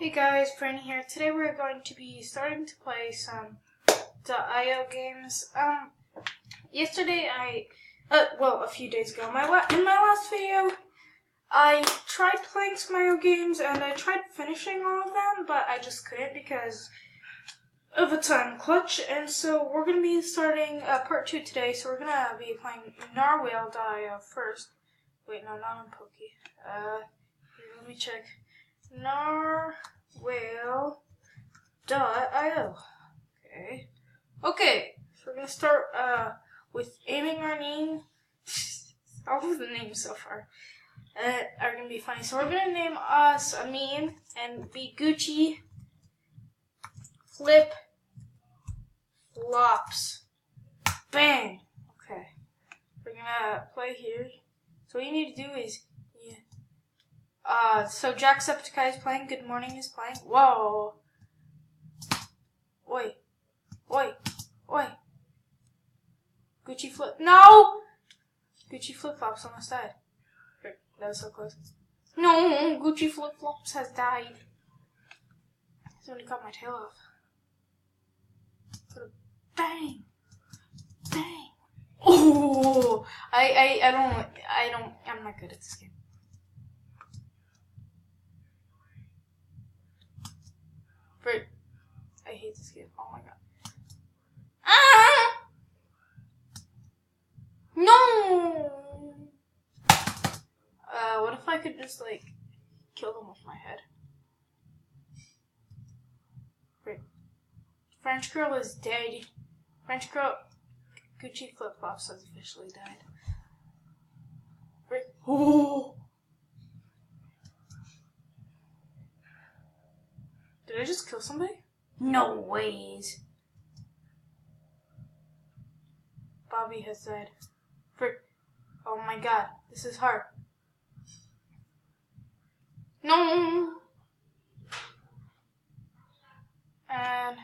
Hey guys, Franny here. Today we're going to be starting to play some .io games. Yesterday a few days ago, in my last video, I tried playing some IO games and I tried finishing all of them, but I just couldn't because of a time clutch. And so we're going to be starting part 2 today. So we're going to be playing Narwhal.io first. Wait, no, not on Pokey. Let me check. Narwhal.io. Okay, so we're gonna start with aiming our name. All of the names so far are gonna be funny. So we're gonna name us a meme and be Gucci Flip Flops. Bang! Okay, we're gonna play here. So what you need to do is so Jacksepticeye is playing, Good Morning is playing. Whoa. Oi. Gucci Flip. No! Gucci Flip Flops almost died. That was so close. No, Gucci Flip Flops has died. Somebody cut my tail off. Bang. Bang. Oh! I'm not good at this game. I hate this game. Oh my god. Ah! No! What if I could just, kill them with my head? Great. French girl is dead. French girl... Gucci Flip Flops has officially died. Great. Oh! Did I just kill somebody? No ways. Bobby has died. Frick. Oh my god. This is hard. No. And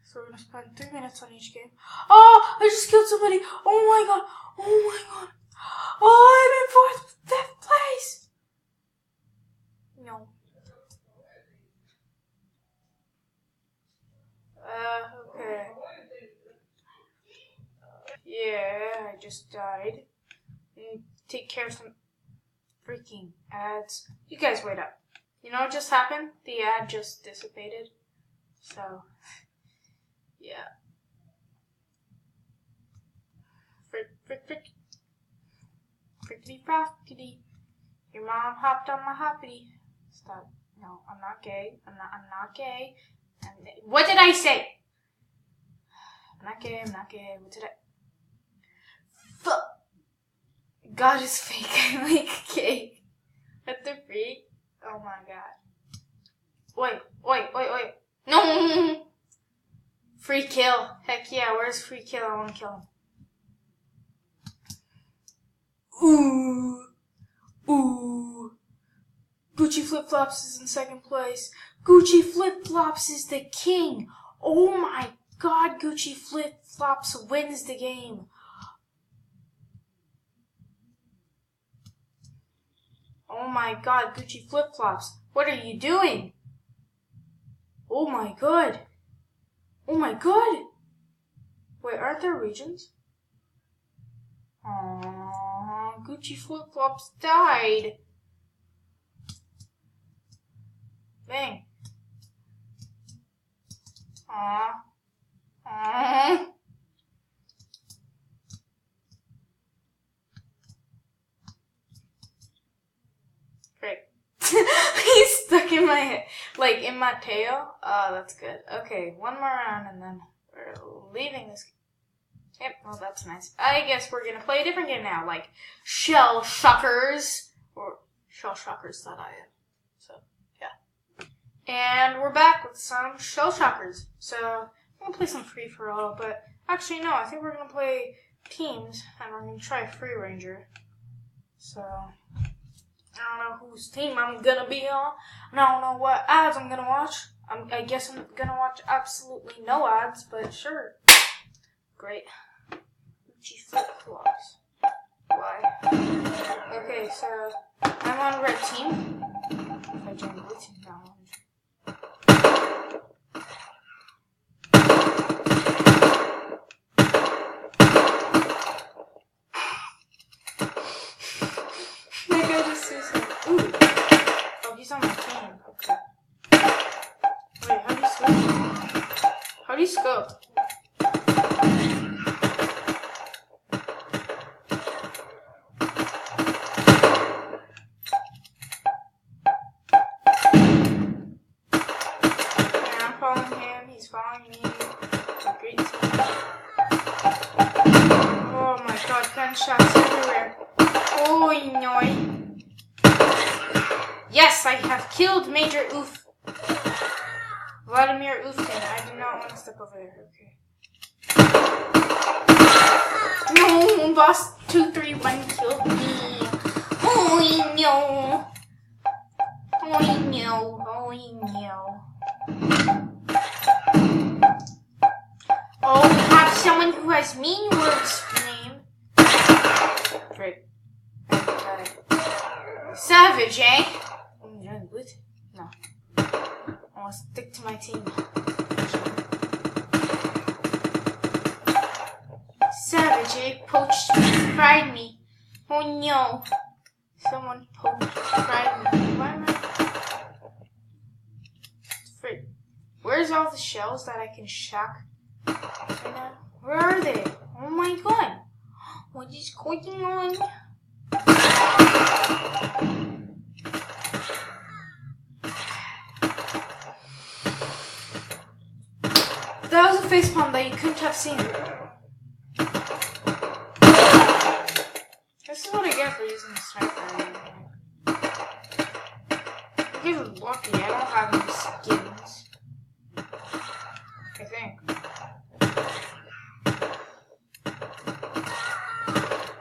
so we're gonna spend 3 minutes on each game. Oh! I just killed somebody. Oh my god. Oh my god. Oh, I'm in 5th place. No. Okay. Yeah, I just died. Take care of some freaking ads. You guys wait up. You know what just happened? The ad just dissipated. So, yeah. Frickety-frockety. Your mom hopped on my hoppity. Stop. No, I'm not gay. I'm not gay. What did I say? I'm not gay. What did I... God is fake. I like cake. What the freak? Oh my god. Oi. No! Free kill. Heck yeah, where's free kill? I want to kill him. Ooh. Gucci Flip Flops is in 2nd place. Gucci Flip Flops is the king. Oh my god, Gucci Flip Flops wins the game. Oh my god, Gucci Flip Flops. What are you doing? Oh my god. Oh my god. Wait, aren't there regions? Aww, Gucci Flip Flops died. Bang. Aww. Great. He's stuck in my head. In my tail. Oh, that's good. Okay, one more round and then we're leaving this. Yep, well that's nice. I guess we're gonna play a different game now, like Shell Shockers or shellshockers.io. So, yeah. And we're back with some Shell Shockers. So, I'm gonna play some free for all, but actually no, I think we're gonna play teams and we're gonna try Free Ranger. So, I don't know whose team I'm gonna be on. And I don't know what ads I'm gonna watch. I guess I'm gonna watch absolutely no ads, but sure. Great. Gucci Flip Flops. Why? Okay, so I'm on red team. If I join blue team, now that guy just suicide. Ooh. Oh, he's on my team. Okay. Wait, how do you scope? How do you scope? He's following me. Great team. Oh my god, gunshots everywhere. Oh no. Yes, I have killed Major Oof. Vladimir Oofkin. I do not want to step over there. Okay. No, boss 231 killed me. Oh no. Oh no. Oh no. Oh, we have someone who has mean words name. Great. Savage, eh? No. I want to stick to my team. Savage, eh? Poached me, fried me. Oh no. Someone poached, fried me. Why am I? Frick. Where's all the shells that I can shock? Where are they? Oh my god. What is going on? That was a facepalm that you couldn't have seen. This is what I get for using the sniper. I get lucky. I don't have any skins. I think.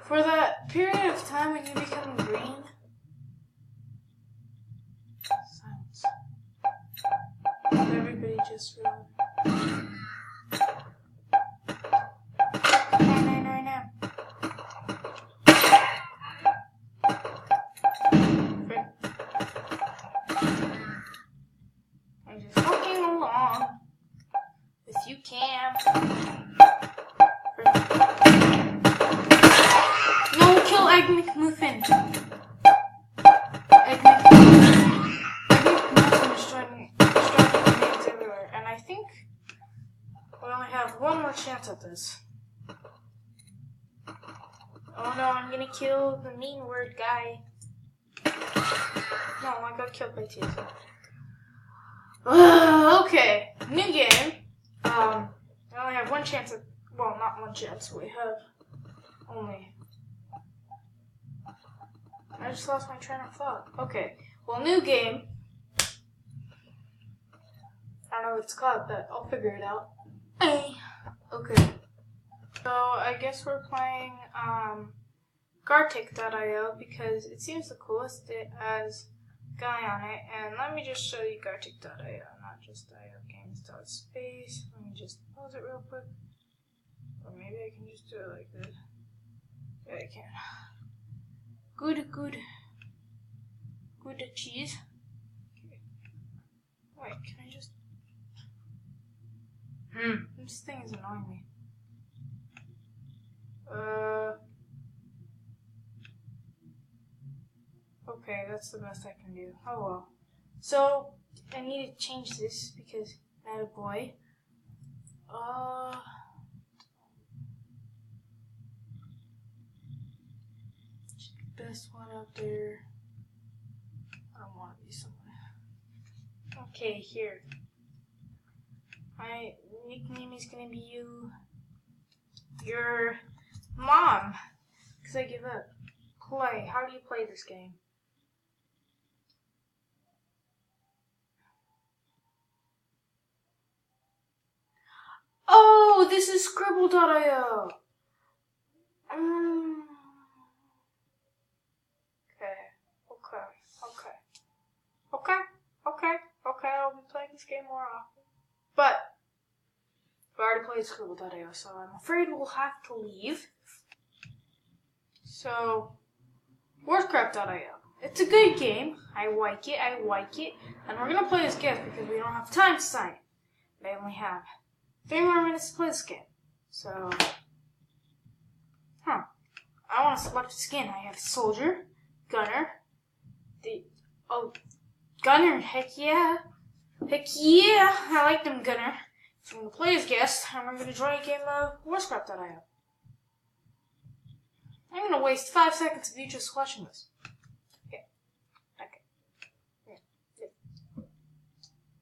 For that period of time when you become green. Silence. Everybody just realized. I'm just walking along with you, Cam. No, kill Egg McMuffin. Egg McMuffin is destroying grenades everywhere, and I think we only have one more chance at this. Oh no, I'm gonna kill the mean word guy. No, I got killed by Tiazo. Okay, new game. I only have one chance at, well, not one chance, we have only, I just lost my train of thought. Okay, well, new game. I don't know what it's called, but I'll figure it out. Okay, so I guess we're playing, Gartic.io because it seems the coolest. It has guy on it, and let me just show you Gartic.io, not just iogames.space. Let me just pause it real quick, or maybe I can just do it like this. Yeah, I can. Good cheese. Okay. Wait, can I just? This thing is annoying me. Okay, that's the best I can do. Oh well. So, I need to change this because I had a boy. Best one out there. I don't want to be someone. Okay, here. My nickname is gonna be your mom. Because I give up. Play. How do you play this game? Oh, this is Scribble.io. Okay, I'll be playing this game more often. But, I've already played Scribble.io, so I'm afraid we'll have to leave. So, Warcraft.io. It's a good game. I like it. And we're gonna play this game because we don't have time to sign it. I only have 3 more minutes to play this game. So, I want to select a skin. I have Soldier, Gunner, Gunner, heck yeah. I like them, Gunner. So I'm gonna play as guest, and we're gonna try a game of Warscrap.io. I'm gonna waste 5 seconds of you just watching this. Okay. Yeah.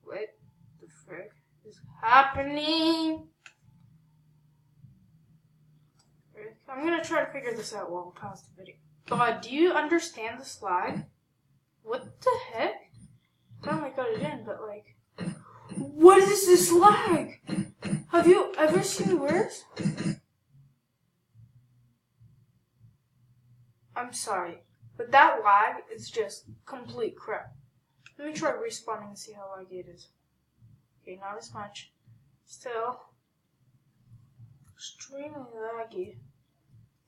What the frick is happening? I'm gonna try to figure this out while I pause the video. God, do you understand this lag? What the heck? I finally got it in, but like, what is this lag? Have you ever seen worse? I'm sorry, but that lag is just complete crap. Let me try respawning and see how laggy it is. Okay, not as much. Still, extremely laggy.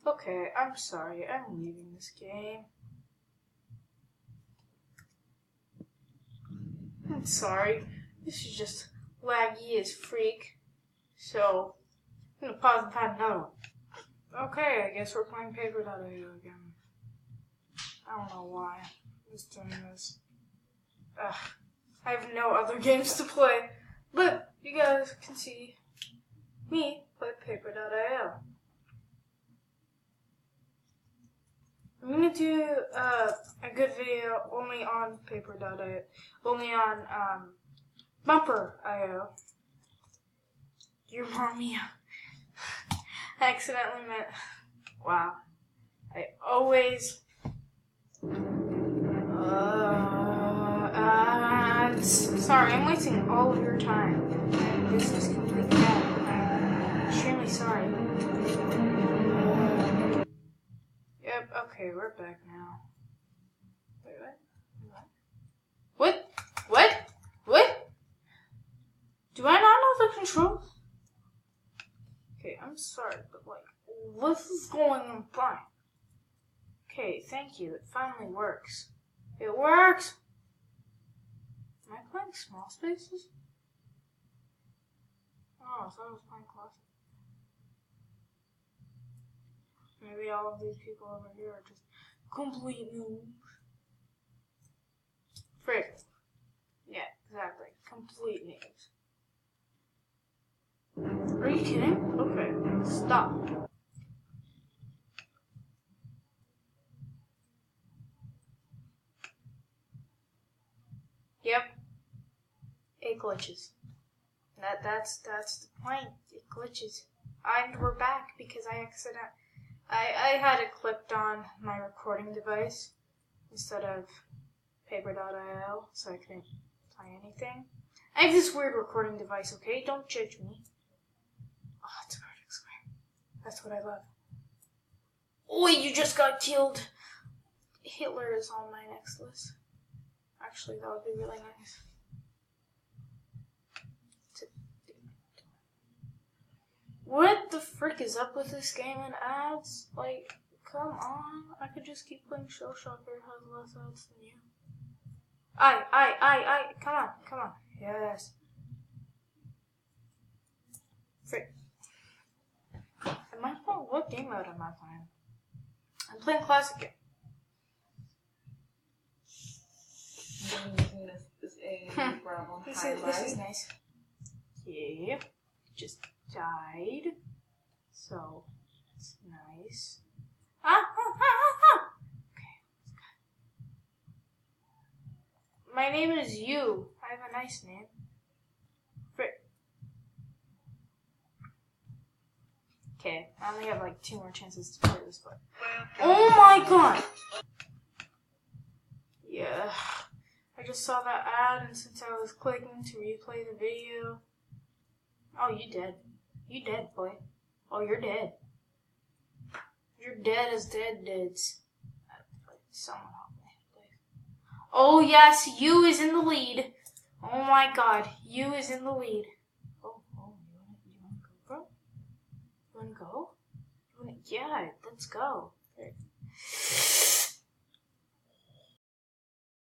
Okay, I'm sorry, I'm leaving this game. I'm sorry, this is just laggy as freak. So, I'm gonna pause and find another one. Okay, I guess we're playing Paper.io again. I don't know why I'm just doing this. Ugh, I have no other games to play, but you guys can see me play Paper.io. I'm gonna do a good video only on Paper.io, only on Bumper.io. Your mommy. I accidentally meant. Wow. I always. Sorry, I'm wasting all of your time. This is completely bad. I'm extremely sorry. Yep, okay, we're back now. Wait, what? What? Do I not know the controls? Okay, I'm sorry, but like, this is going on fine. Okay, thank you, it finally works. It works! Am I playing small spaces? Oh, I thought I was playing classic. Maybe all of these people over here are just complete noobs. Frick. Yeah, exactly. Complete noobs. Are you kidding? Okay, stop. Yep. It glitches. That's the point. It glitches. And we're back because I had it clipped on my recording device instead of Paper.io, so I couldn't play anything. I have this weird recording device, okay? Don't judge me. Oh, it's a perfect square. That's what I love. Oh, you just got killed. Hitler is on my next list. Actually, that would be really nice. What the frick is up with this game and ads? Like, come on. I could just keep playing Shell Shocker. It has less ads than you. Come on. Yes. Frick. What game mode am I playing? I'm playing Classic game. This is nice. Yeah. Just died. So, it's nice. Okay. My name is you. I have a nice name. Frick. Okay, I only have like 2 more chances to play this part. Oh my god! Yeah. I just saw that ad, and since I was clicking to replay the video... Oh, you dead. You dead, boy. Oh, you're dead. You're dead as deads. Someone help me, please. Oh, yes, you is in the lead. Oh my god, you is in the lead. Oh, you wanna go, bro? You wanna go? Yeah, let's go.